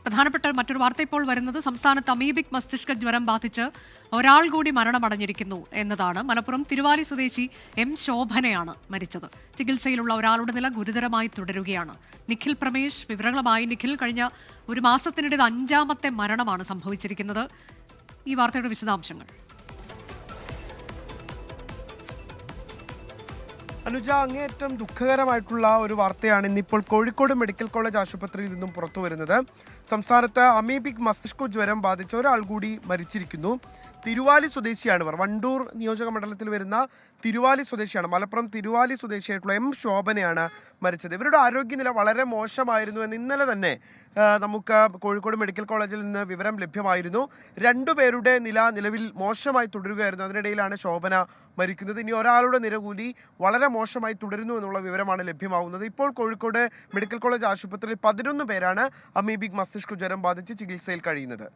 പ്രധാനപ്പെട്ട മറ്റൊരു വാർത്ത ഇപ്പോൾ വരുന്നത് സംസ്ഥാനത്ത് അമീബിക് മസ്തിഷ്ക ജ്വരം ബാധിച്ച് ഒരാൾ കൂടി മരണമടഞ്ഞിരിക്കുന്നു എന്നതാണ്. മലപ്പുറം തിരുവാലി സ്വദേശി എം ശോഭനയാണ് മരിച്ചത്. ചികിത്സയിലുള്ള ഒരാളുടെ നില ഗുരുതരമായി തുടരുകയാണ്. നിഖിൽ പ്രമേഷ് വിവരങ്ങളുമായി. നിഖിൽ, കഴിഞ്ഞ ഒരു മാസത്തിനിടെ 5ാമത്തെ മരണമാണ് സംഭവിച്ചിരിക്കുന്നത്. ഈ വാർത്തയുടെ വിശദാംശങ്ങൾ. അനുജ, അങ്ങേയറ്റം ദുഃഖകരമായിട്ടുള്ള ഒരു വാർത്തയാണ് ഇന്നിപ്പോൾ കോഴിക്കോട് മെഡിക്കൽ കോളേജ് ആശുപത്രിയിൽ നിന്നും പുറത്തു വരുന്നത്. സംസ്ഥാനത്ത് അമീബിക് മസ്തിഷ്ക ജ്വരം ബാധിച്ച ഒരാൾ കൂടി മരിച്ചിരിക്കുന്നു. തിരുവാലി സ്വദേശിയാണ് ഇവർ. വണ്ടൂർ നിയോജക മണ്ഡലത്തിൽ വരുന്ന തിരുവാലി സ്വദേശിയാണ്. മലപ്പുറം തിരുവാലി സ്വദേശിയായിട്ടുള്ള എം ശോഭനയാണ് മരിച്ചത്. ഇവരുടെ ആരോഗ്യനില വളരെ മോശമായിരുന്നു എന്ന് ഇന്നലെ തന്നെ നമുക്ക് കോഴിക്കോട് മെഡിക്കൽ കോളേജിൽ നിന്ന് വിവരം ലഭ്യമായിരുന്നു. രണ്ടുപേരുടെ നിലവിൽ മോശമായി തുടരുകയായിരുന്നു. അതിനിടയിലാണ് ശോഭന മരിക്കുന്നത്. ഇനി ഒരാളുടെ നില കൂടി വളരെ മോശമായി തുടരുന്നു എന്നുള്ള വിവരമാണ് ലഭ്യമാകുന്നത്. ഇപ്പോൾ കോഴിക്കോട് മെഡിക്കൽ കോളേജ് ആശുപത്രിയിൽ 11 പേരാണ് അമീബിക് മസ്തിഷ്ക ജ്വരം ബാധിച്ച് ചികിത്സയിൽ കഴിയുന്നത്.